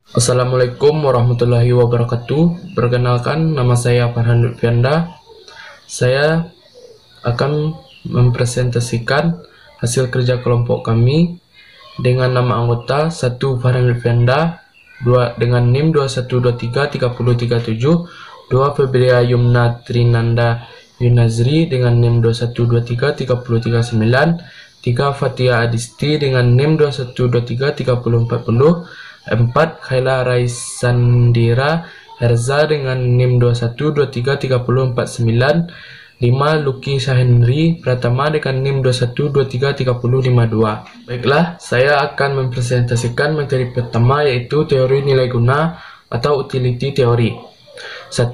Assalamualaikum warahmatullahi wabarakatuh. Perkenalkan, nama saya Farhan Lutfianda. Saya akan mempresentasikan hasil kerja kelompok kami dengan nama anggota 1 Farhan Lutfianda, 2 dengan NIM 21233037, 2 Febria Yumna Trinanda Yunazri dengan NIM 21233039, 3 Fatia Adisti dengan NIM 21233040, 4 Khaila Raisandira Herza dengan NIM 21233049, 5 Luki Syahenry Pratama dengan NIM 21233052. Baiklah, saya akan mempresentasikan materi pertama, yaitu teori nilai guna atau utility theory. 1.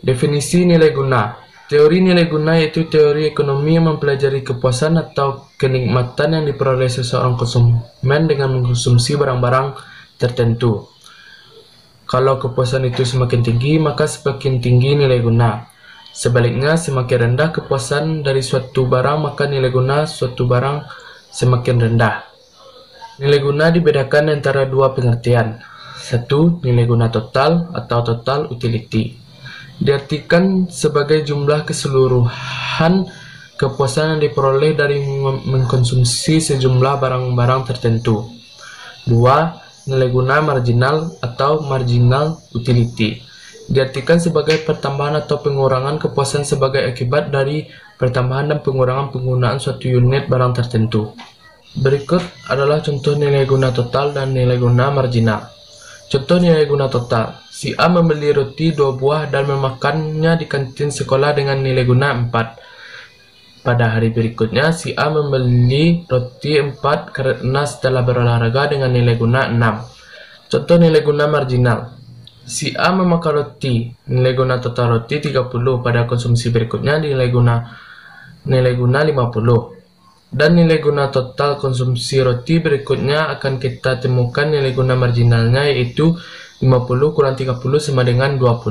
Definisi nilai guna. Teori nilai guna yaitu teori ekonomi yang mempelajari kepuasan atau kenikmatan yang diperoleh seseorang konsumen dengan mengkonsumsi barang-barang tertentu. Kalau kepuasan itu semakin tinggi, maka semakin tinggi nilai guna. Sebaliknya, semakin rendah kepuasan dari suatu barang, maka nilai guna suatu barang semakin rendah. Nilai guna dibedakan antara dua pengertian. 1. Nilai guna total atau total utility. Diartikan sebagai jumlah keseluruhan kepuasan yang diperoleh dari mengkonsumsi sejumlah barang-barang tertentu. 2. Nilai guna marginal atau marginal utility. Diartikan sebagai pertambahan atau pengurangan kepuasan sebagai akibat dari pertambahan dan pengurangan penggunaan suatu unit barang tertentu. Berikut adalah contoh nilai guna total dan nilai guna marginal. Contoh nilai guna total. Si A membeli roti 2 buah dan memakannya di kantin sekolah dengan nilai guna 4. Pada hari berikutnya, si A membeli roti 4 karena setelah berolahraga dengan nilai guna 6. Contoh nilai guna marginal. Si A memakan roti, nilai guna total roti 30. Pada konsumsi berikutnya, nilai guna 50. Dan nilai guna total konsumsi roti berikutnya akan kita temukan nilai guna marginalnya, yaitu 50 kurang 30 sama dengan 20.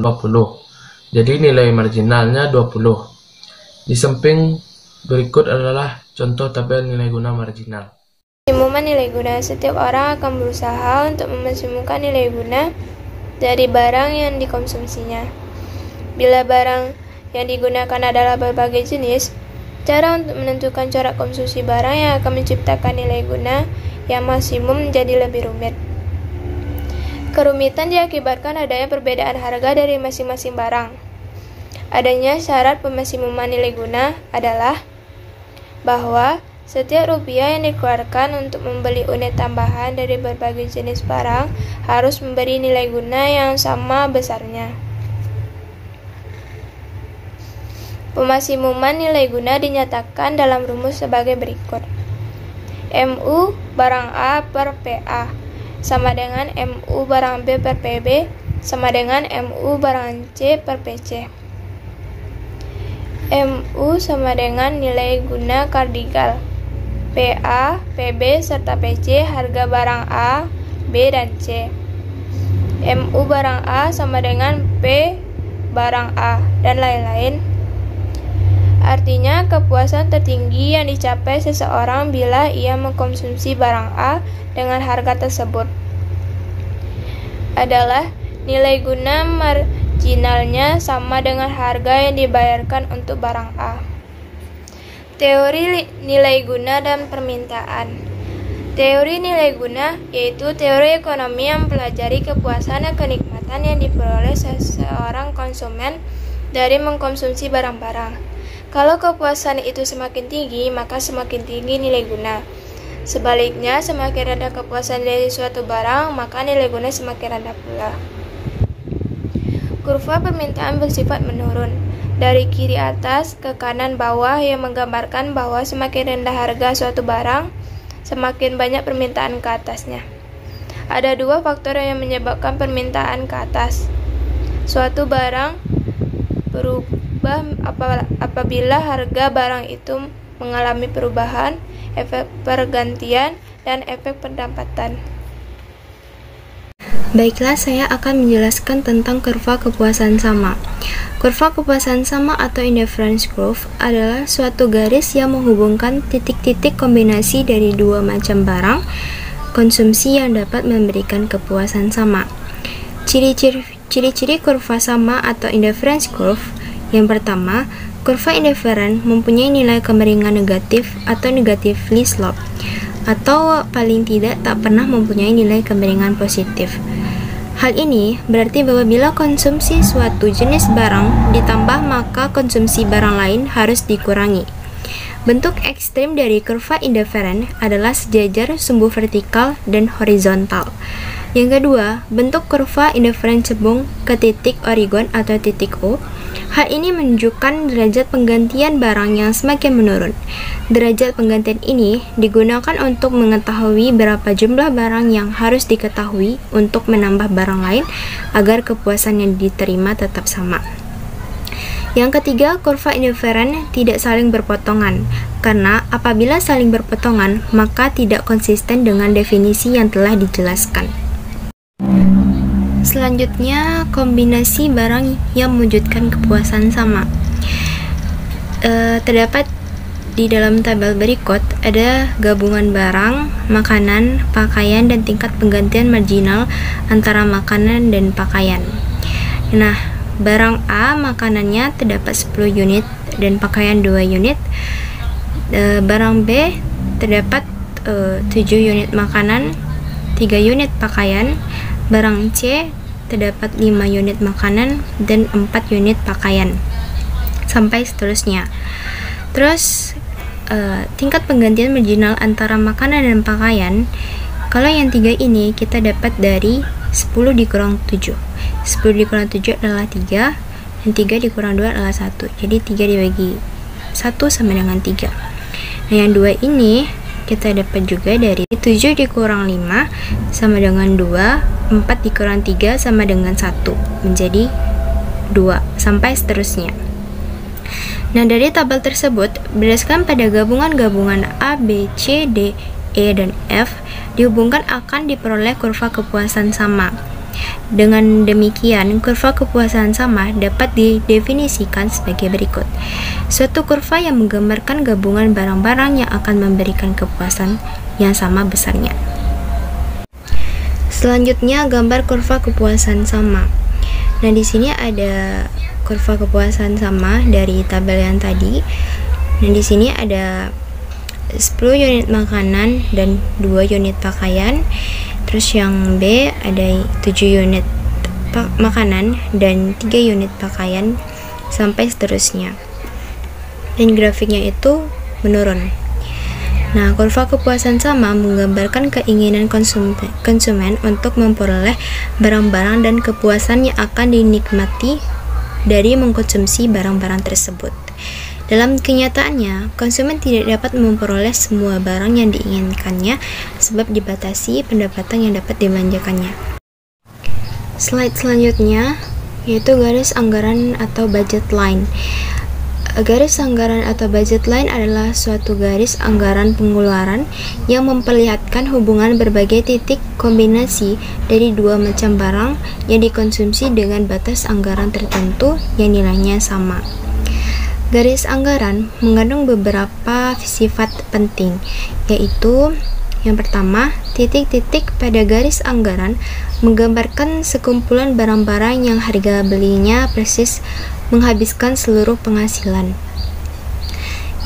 Jadi nilai marginalnya 20. Di samping berikut adalah contoh tabel nilai guna marginal. Maksimuman nilai guna. Setiap orang akan berusaha untuk memaksimumkan nilai guna dari barang yang dikonsumsinya. Bila barang yang digunakan adalah berbagai jenis, cara untuk menentukan corak konsumsi barang yang akan menciptakan nilai guna yang maksimum menjadi lebih rumit. Kerumitan diakibatkan adanya perbedaan harga dari masing-masing barang. Adanya syarat pemaksimuman nilai guna adalah bahwa setiap rupiah yang dikeluarkan untuk membeli unit tambahan dari berbagai jenis barang harus memberi nilai guna yang sama besarnya. Pemaksimuman nilai guna dinyatakan dalam rumus sebagai berikut. MU barang A per PA sama dengan MU barang B per PB sama dengan MU barang C per PC. MU sama dengan nilai guna kardigal. PA, PB, serta PC harga barang A, B, dan C. MU barang A sama dengan P barang A, dan lain-lain. Artinya, kepuasan tertinggi yang dicapai seseorang bila ia mengkonsumsi barang A dengan harga tersebut adalah nilai guna marginalnya sama dengan harga yang dibayarkan untuk barang A. Teori nilai guna dan permintaan. Teori nilai guna yaitu teori ekonomi yang mempelajari kepuasan dan kenikmatan yang diperoleh seseorang konsumen dari mengkonsumsi barang-barang. Kalau kepuasan itu semakin tinggi, maka semakin tinggi nilai guna. Sebaliknya, semakin rendah kepuasan dari suatu barang, maka nilai guna semakin rendah pula. Kurva permintaan bersifat menurun dari kiri atas ke kanan bawah yang menggambarkan bahwa semakin rendah harga suatu barang, semakin banyak permintaan ke atasnya. Ada dua faktor yang menyebabkan permintaan ke atas. Suatu barang berubah apabila harga barang itu mengalami perubahan, efek pergantian, dan efek pendapatan. Baiklah, saya akan menjelaskan tentang kurva kepuasan sama. Kurva kepuasan sama atau indifference curve adalah suatu garis yang menghubungkan titik-titik kombinasi dari dua macam barang konsumsi yang dapat memberikan kepuasan sama. Ciri-ciri kurva sama atau indifference curve. Yang pertama, kurva indifferent mempunyai nilai kemiringan negatif atau negatively slope, atau paling tidak tak pernah mempunyai nilai kemiringan positif. Hal ini berarti bahwa bila konsumsi suatu jenis barang ditambah, maka konsumsi barang lain harus dikurangi. Bentuk ekstrim dari kurva indifferent adalah sejajar, sumbu vertikal, dan horizontal. Yang kedua, bentuk kurva indifferent cembung ke titik origin atau titik O. Hal ini menunjukkan derajat penggantian barang yang semakin menurun. Derajat penggantian ini digunakan untuk mengetahui berapa jumlah barang yang harus diketahui untuk menambah barang lain agar kepuasan yang diterima tetap sama. Yang ketiga, kurva indifferent tidak saling berpotongan, karena apabila saling berpotongan, maka tidak konsisten dengan definisi yang telah dijelaskan. Selanjutnya, kombinasi barang yang mewujudkan kepuasan sama. Terdapat di dalam tabel berikut ada gabungan barang, makanan, pakaian, dan tingkat penggantian marginal antara makanan dan pakaian. Nah, barang A makanannya terdapat 10 unit dan pakaian 2 unit. Barang B terdapat 7 unit makanan, 3 unit pakaian. Barang C terdapat 5 unit makanan dan 4 unit pakaian, sampai seterusnya. Terus tingkat penggantian marginal antara makanan dan pakaian, kalau yang 3 ini kita dapat dari 10 dikurang 7. 10 dikurang 7 adalah 3, dan 3 dikurang 2 adalah 1. Jadi 3 dibagi 1 sama dengan 3. Nah, yang 2 ini kita dapat juga dari 7 dikurang 5 sama dengan 2, 4 dikurang 3 sama dengan 1, menjadi 2, sampai seterusnya. Nah, dari tabel tersebut, berdasarkan pada gabungan-gabungan A, B, C, D, E, dan F, dihubungkan akan diperoleh kurva kepuasan sama. Dengan demikian, kurva kepuasan sama dapat didefinisikan sebagai berikut. Suatu kurva yang menggambarkan gabungan barang-barang yang akan memberikan kepuasan yang sama besarnya. Selanjutnya, gambar kurva kepuasan sama. Nah, di sini ada kurva kepuasan sama dari tabel yang tadi. Nah, di sini ada 10 unit makanan dan 2 unit pakaian. Terus yang B ada 7 unit makanan dan 3 unit pakaian, sampai seterusnya. Dan grafiknya itu menurun. Nah, kurva kepuasan sama menggambarkan keinginan konsumen untuk memperoleh barang-barang dan kepuasan yang akan dinikmati dari mengkonsumsi barang-barang tersebut. Dalam kenyataannya, konsumen tidak dapat memperoleh semua barang yang diinginkannya sebab dibatasi pendapatan yang dapat dibelanjakannya. Slide selanjutnya yaitu garis anggaran atau budget line. Garis anggaran atau budget line adalah suatu garis anggaran pengeluaran yang memperlihatkan hubungan berbagai titik kombinasi dari dua macam barang yang dikonsumsi dengan batas anggaran tertentu yang nilainya sama. Garis anggaran mengandung beberapa sifat penting, yaitu yang pertama, titik-titik pada garis anggaran menggambarkan sekumpulan barang-barang yang harga belinya persis menghabiskan seluruh penghasilan.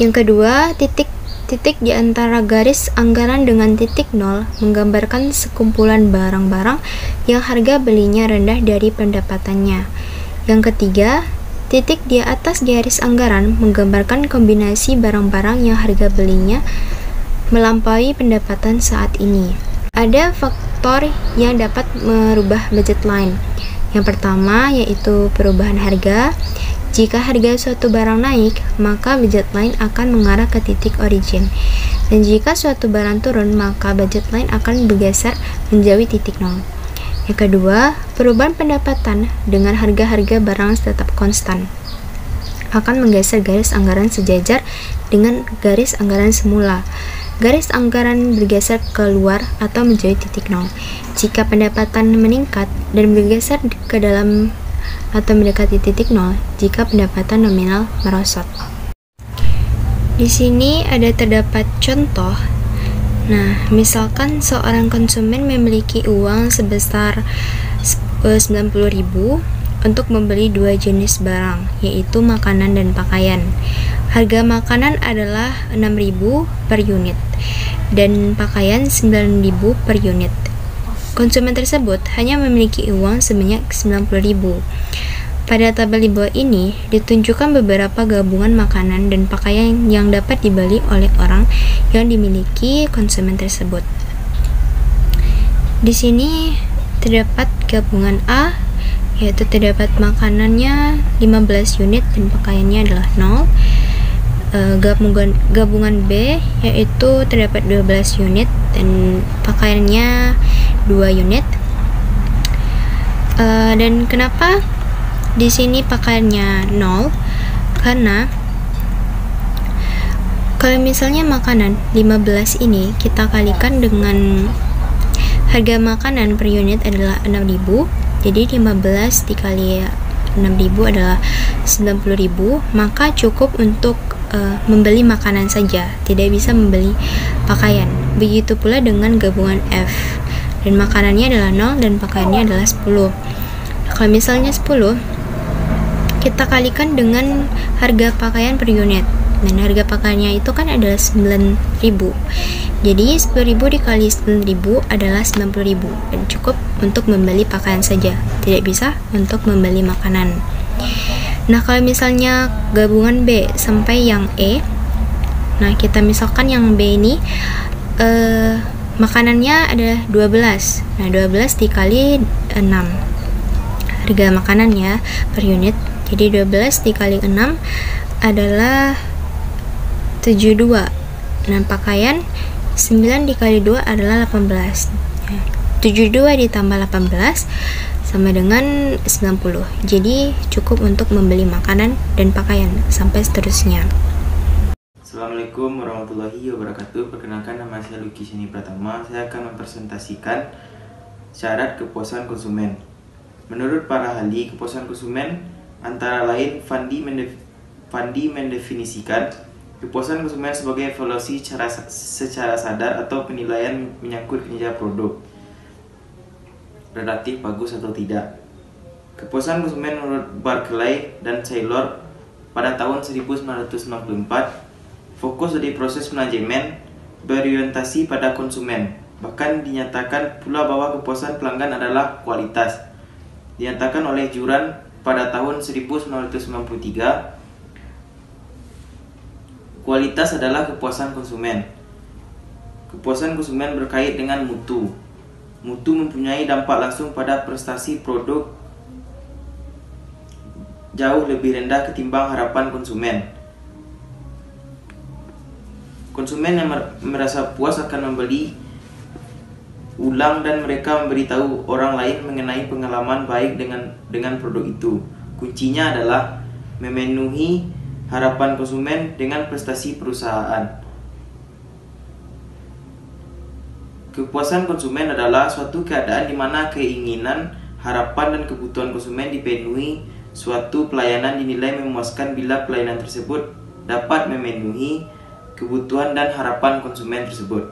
Yang kedua, titik-titik di antara garis anggaran dengan titik nol menggambarkan sekumpulan barang-barang yang harga belinya rendah dari pendapatannya. Yang ketiga, titik di atas garis anggaran menggambarkan kombinasi barang-barang yang harga belinya melampaui pendapatan saat ini. Ada faktor yang dapat merubah budget line. Yang pertama yaitu perubahan harga. Jika harga suatu barang naik, maka budget line akan mengarah ke titik origin. Dan jika suatu barang turun, maka budget line akan bergeser menjauhi titik nol. Yang kedua, perubahan pendapatan dengan harga-harga barang tetap konstan akan menggeser garis anggaran sejajar dengan garis anggaran semula. Garis anggaran bergeser keluar atau menjauhi titik nol jika pendapatan meningkat, dan bergeser ke dalam atau mendekati titik nol jika pendapatan nominal merosot. Di sini ada terdapat contoh. Nah, misalkan seorang konsumen memiliki uang sebesar 90.000 untuk membeli dua jenis barang, yaitu makanan dan pakaian. Harga makanan adalah 6.000 per unit dan pakaian 9.000 per unit. Konsumen tersebut hanya memiliki uang sebanyak 90.000. Pada tabel di bawah ini ditunjukkan beberapa gabungan makanan dan pakaian yang dapat dibeli oleh orang yang dimiliki konsumen tersebut. Di sini terdapat gabungan A, yaitu terdapat makanannya 15 unit dan pakaiannya adalah 0. Gabungan B, yaitu terdapat 12 unit dan pakaiannya 2 unit. Dan kenapa di sini pakaiannya 0? Karena kalau misalnya makanan 15 ini kita kalikan dengan harga makanan per unit adalah 6.000, jadi 15 dikali 6.000 adalah 90.000, maka cukup untuk membeli makanan saja, tidak bisa membeli pakaian. Begitu pula dengan gabungan F, dan makanannya adalah 0 dan pakaiannya adalah 10. Kalau misalnya 10 kita kalikan dengan harga pakaian per unit, dan harga pakaiannya itu kan adalah 9.000, jadi 10.000 dikali 9.000 adalah 90.000 dan cukup untuk membeli pakaian saja, tidak bisa untuk membeli makanan. Nah, kalau misalnya gabungan B sampai yang E, nah kita misalkan yang B ini makanannya adalah 12. Nah, 12 dikali 6 harga makanannya per unit, jadi 12 dikali 6 adalah 72. Nah, pakaian 9 dikali 2 adalah 18. 72 ditambah 18 sama dengan 90. Jadi cukup untuk membeli makanan dan pakaian sampai seterusnya. Assalamualaikum warahmatullahi wabarakatuh. Perkenalkan, nama saya Lucky Sheni Pratama. Saya akan mempresentasikan syarat kepuasan konsumen. Menurut para ahli, kepuasan konsumen antara lain Fandi mendefinisikan kepuasan konsumen sebagai evaluasi secara sadar atau penilaian menyangkut kinerja produk, relatif bagus atau tidak. Kepuasan konsumen menurut Barclay dan Taylor pada tahun 1994 fokus dari proses manajemen berorientasi pada konsumen. Bahkan dinyatakan pula bahwa kepuasan pelanggan adalah kualitas. Dinyatakan oleh Juran pada tahun 1993, kualitas adalah kepuasan konsumen. Kepuasan konsumen berkait dengan mutu. Mutu mempunyai dampak langsung pada prestasi produk jauh lebih rendah ketimbang harapan konsumen. Konsumen yang merasa puas akan membeli ulang dan mereka memberitahu orang lain mengenai pengalaman baik dengan produk itu. Kuncinya adalah memenuhi harapan konsumen dengan prestasi perusahaan. Kepuasan konsumen adalah suatu keadaan di mana keinginan, harapan, dan kebutuhan konsumen dipenuhi. Suatu pelayanan dinilai memuaskan bila pelayanan tersebut dapat memenuhi kebutuhan dan harapan konsumen tersebut.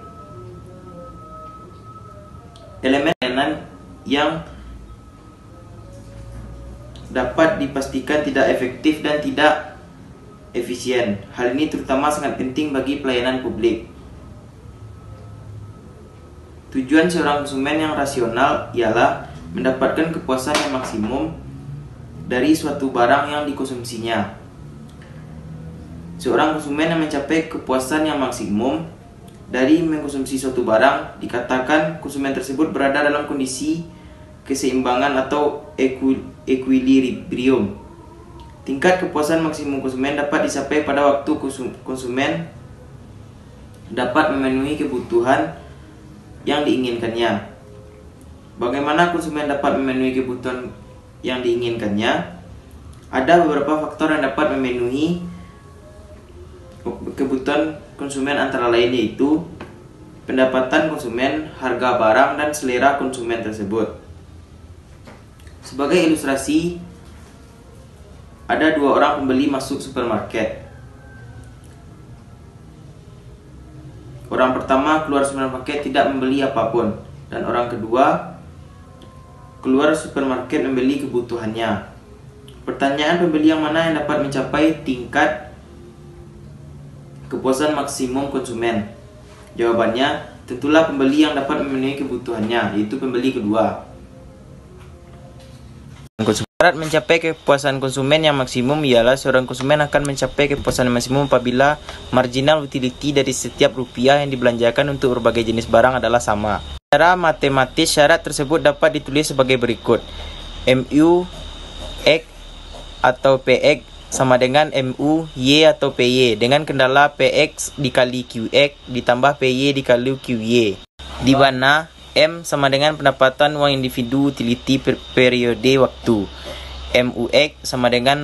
Elemen pelayanan yang dapat dipastikan tidak efektif dan tidak efisien. Hal ini terutama sangat penting bagi pelayanan publik. Tujuan seorang konsumen yang rasional ialah mendapatkan kepuasan yang maksimum dari suatu barang yang dikonsumsinya. Seorang konsumen yang mencapai kepuasan yang maksimum dari mengkonsumsi suatu barang, dikatakan konsumen tersebut berada dalam kondisi keseimbangan atau equilibrium. Tingkat kepuasan maksimum konsumen dapat dicapai pada waktu konsumen dapat memenuhi kebutuhan yang diinginkannya. Bagaimana konsumen dapat memenuhi kebutuhan yang diinginkannya? Ada beberapa faktor yang dapat memenuhi kebutuhan konsumen, antara lain yaitu pendapatan konsumen, harga barang, dan selera konsumen tersebut. Sebagai ilustrasi, ada dua orang pembeli masuk supermarket. Orang pertama keluar supermarket tidak membeli apapun, dan orang kedua keluar supermarket membeli kebutuhannya. Pertanyaan, pembeli yang mana yang dapat mencapai tingkat kepuasan maksimum konsumen? Jawabannya, tentulah pembeli yang dapat memenuhi kebutuhannya, yaitu pembeli kedua. Syarat mencapai kepuasan konsumen yang maksimum ialah seorang konsumen akan mencapai kepuasan maksimum apabila marginal utility dari setiap rupiah yang dibelanjakan untuk berbagai jenis barang adalah sama. Secara matematis, syarat tersebut dapat ditulis sebagai berikut. MU X atau PX sama dengan MU Y atau PY dengan kendala PX dikali QX ditambah PY dikali QY, di mana M sama dengan pendapatan uang individu utility periode waktu. MUX sama dengan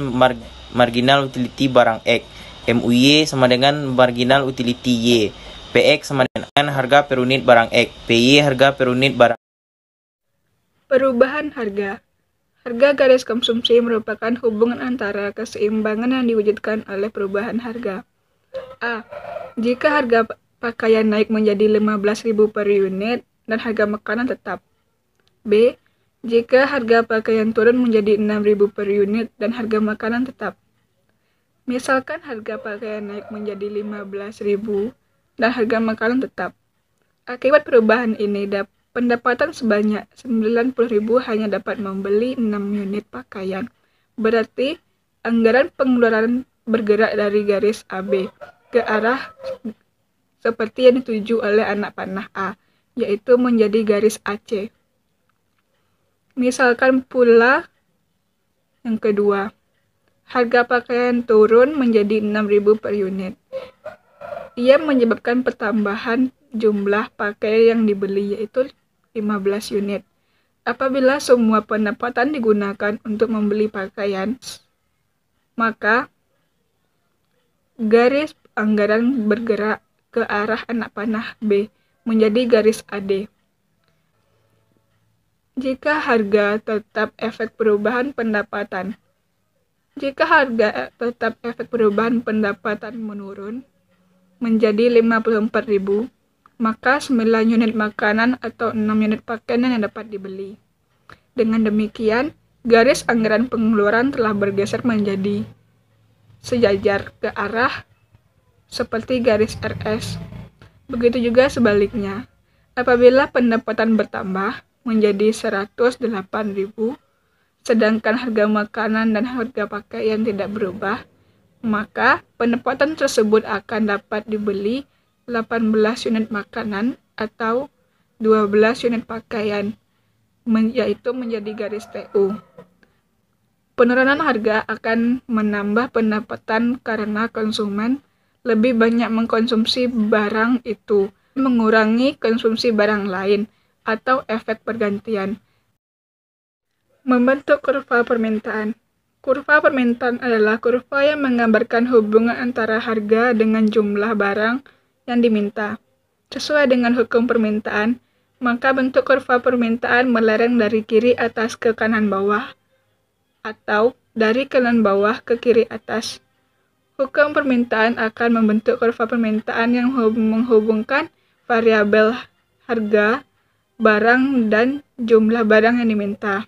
marginal utility barang X. MUY sama dengan marginal utility Y. PX sama dengan harga per unit barang X. PY harga per unit barang. Perubahan harga. Harga garis konsumsi merupakan hubungan antara keseimbangan yang diwujudkan oleh perubahan harga. A. Jika harga pakaian naik menjadi 15.000 per unit dan harga makanan tetap. B. Jika harga pakaian turun menjadi 6.000 per unit dan harga makanan tetap. Misalkan harga pakaian naik menjadi 15.000 dan harga makanan tetap. Akibat perubahan ini, pendapatan sebanyak 90.000 hanya dapat membeli 6 unit pakaian. Berarti anggaran pengeluaran bergerak dari garis AB ke arah seperti yang dituju oleh anak panah A, yaitu menjadi garis AC. Misalkan pula yang kedua, harga pakaian turun menjadi 6.000 per unit. Ia menyebabkan pertambahan jumlah pakaian yang dibeli, yaitu 15 unit. Apabila semua pendapatan digunakan untuk membeli pakaian, maka garis anggaran bergerak ke arah anak panah B menjadi garis AD. Jika harga tetap efek perubahan pendapatan. Jika harga tetap efek perubahan pendapatan menurun menjadi 54.000, maka 9 unit makanan atau 6 unit pakaian yang dapat dibeli. Dengan demikian, garis anggaran pengeluaran telah bergeser menjadi sejajar ke arah seperti garis RS. Begitu juga sebaliknya, apabila pendapatan bertambah menjadi 108.000, sedangkan harga makanan dan harga pakaian tidak berubah, maka pendapatan tersebut akan dapat dibeli 18 unit makanan atau 12 unit pakaian, yaitu menjadi garis TU. Penurunan harga akan menambah pendapatan karena konsumen lebih banyak mengkonsumsi barang itu, mengurangi konsumsi barang lain, atau efek pergantian. Membentuk kurva permintaan. Kurva permintaan adalah kurva yang menggambarkan hubungan antara harga dengan jumlah barang yang diminta. Sesuai dengan hukum permintaan, maka bentuk kurva permintaan melereng dari kiri atas ke kanan bawah, atau dari kanan bawah ke kiri atas. Hukum permintaan akan membentuk kurva permintaan yang menghubungkan variabel harga barang dan jumlah barang yang diminta.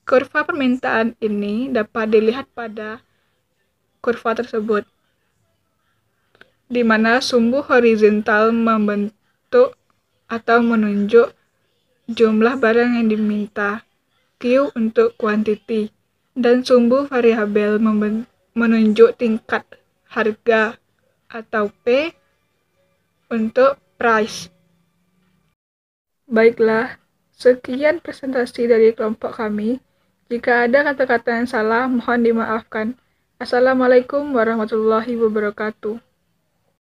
Kurva permintaan ini dapat dilihat pada kurva tersebut, di mana sumbu horizontal membentuk atau menunjuk jumlah barang yang diminta, Q untuk quantity, dan sumbu variabel menunjuk tingkat harga atau P untuk price. Baiklah, sekian presentasi dari kelompok kami. Jika ada kata-kata yang salah, mohon dimaafkan. Assalamualaikum warahmatullahi wabarakatuh.